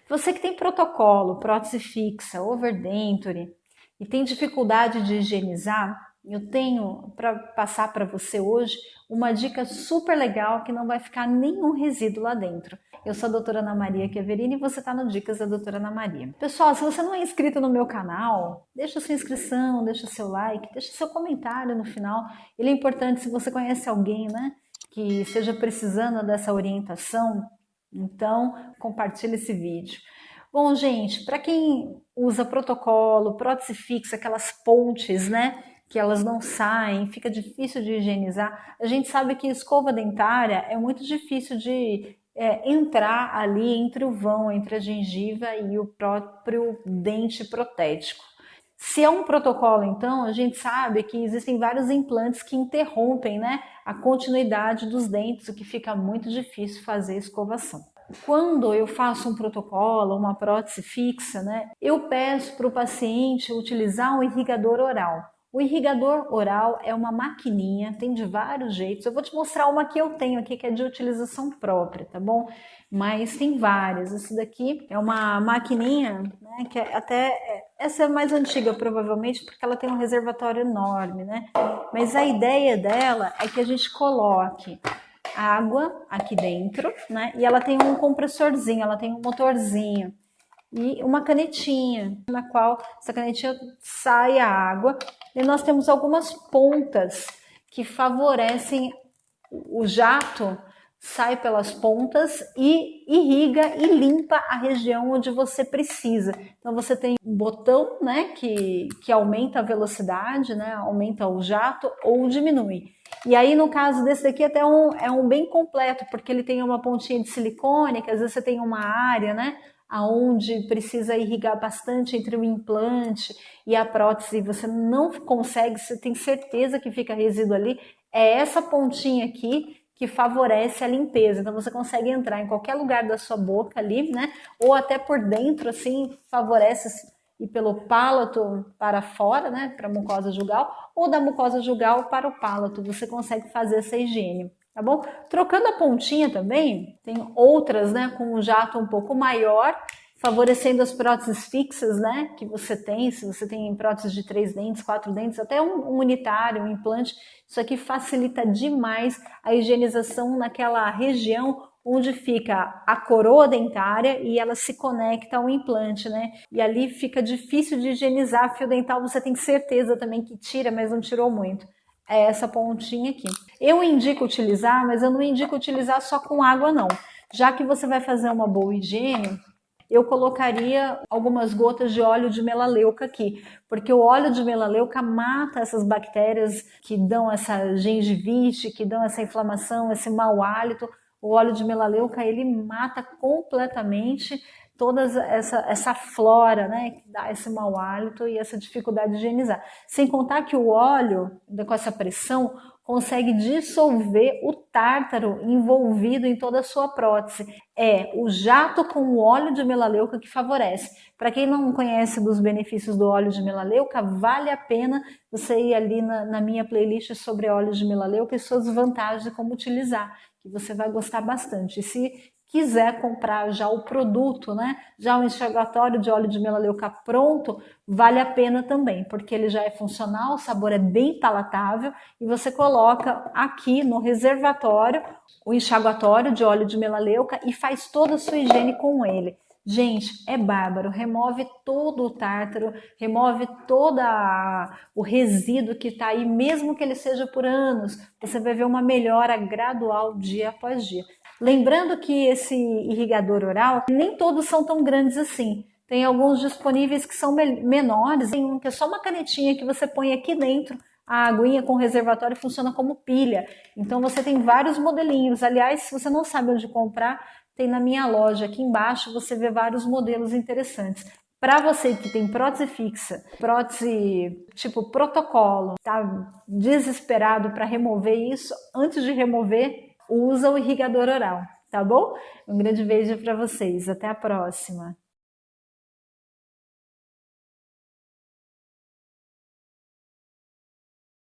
Você que tem protocolo, prótese fixa, overdenture e tem dificuldade de higienizar, eu tenho para passar para você hoje uma dica super legal que não vai ficar nenhum resíduo lá dentro. Eu sou a doutora Ana Maria Chiaverini e você está no Dicas da doutora Ana Maria. Pessoal, se você não é inscrito no meu canal, deixa sua inscrição, deixa seu like, deixa seu comentário no final. Ele é importante se você conhece alguém, né, que esteja precisando dessa orientação. Então, compartilhe esse vídeo. Bom, gente, para quem usa protocolo, prótese fixa, aquelas pontes, né, que elas não saem, fica difícil de higienizar, a gente sabe que escova dentária é muito difícil de entrar ali entre o vão, entre a gengiva e o próprio dente protético. Se é um protocolo, então, a gente sabe que existem vários implantes que interrompem, né, a continuidade dos dentes, o que fica muito difícil fazer a escovação. Quando eu faço um protocolo, uma prótese fixa, né, eu peço para o paciente utilizar um irrigador oral. O irrigador oral é uma maquininha, tem de vários jeitos. Eu vou te mostrar uma que eu tenho aqui, que é de utilização própria, tá bom? Mas tem várias. Esse daqui é uma maquininha, né, que essa é mais antiga, provavelmente, porque ela tem um reservatório enorme, né? Mas a ideia dela é que a gente coloque água aqui dentro, né? E ela tem um compressorzinho, ela tem um motorzinho e uma canetinha, na qual essa canetinha sai a água. E nós temos algumas pontas que favorecem o jato, sai pelas pontas e irriga e limpa a região onde você precisa. Então você tem um botão, né, que aumenta a velocidade, né, aumenta o jato ou diminui. E aí no caso desse daqui até é um bem completo, porque ele tem uma pontinha de silicone, que às vezes você tem uma área, né, aonde precisa irrigar bastante entre o implante e a prótese, você não consegue, você tem certeza que fica resíduo ali, é essa pontinha aqui que favorece a limpeza. Então você consegue entrar em qualquer lugar da sua boca ali, né? Ou até por dentro, assim, favorece ir pelo palato para fora, né? Para a mucosa jugal, ou da mucosa jugal para o palato. Você consegue fazer essa higiene. Tá bom? Trocando a pontinha também, tem outras, né, com um jato um pouco maior, favorecendo as próteses fixas, né, que você tem. Se você tem próteses de 3 dentes, 4 dentes, até um unitário, um implante, isso aqui facilita demais a higienização naquela região onde fica a coroa dentária e ela se conecta ao implante, né? E ali fica difícil de higienizar. Fio dental você tem certeza também que tira, mas não tirou muito. É essa pontinha aqui. Eu indico utilizar, mas eu não indico utilizar só com água não. Já que você vai fazer uma boa higiene, eu colocaria algumas gotas de óleo de melaleuca aqui, porque o óleo de melaleuca mata essas bactérias que dão essa gengivite, que dão essa inflamação, esse mau hálito. O óleo de melaleuca, ele mata completamente toda essa flora, né, que dá esse mau hálito e essa dificuldade de higienizar. Sem contar que o óleo, com essa pressão, consegue dissolver o tártaro envolvido em toda a sua prótese. É o jato com o óleo de melaleuca que favorece. Para quem não conhece dos benefícios do óleo de melaleuca, vale a pena você ir ali na minha playlist sobre óleo de melaleuca e suas vantagens de como utilizar, que você vai gostar bastante. E se quiser comprar já o produto, né, já o enxaguatório de óleo de melaleuca pronto, vale a pena também, porque ele já é funcional, o sabor é bem palatável e você coloca aqui no reservatório o enxaguatório de óleo de melaleuca e faz toda a sua higiene com ele. Gente, é bárbaro, remove todo o tártaro, remove todo o resíduo que está aí, mesmo que ele seja por anos, você vai ver uma melhora gradual dia após dia. Lembrando que esse irrigador oral, nem todos são tão grandes assim. Tem alguns disponíveis que são menores, tem um que é só uma canetinha que você põe aqui dentro, a aguinha com reservatório funciona como pilha. Então você tem vários modelinhos. Aliás, se você não sabe onde comprar, tem na minha loja aqui embaixo, você vê vários modelos interessantes. Para você que tem prótese fixa, prótese tipo protocolo, tá desesperado para remover isso, antes de remover, usa o irrigador oral, tá bom? Um grande beijo para vocês, até a próxima.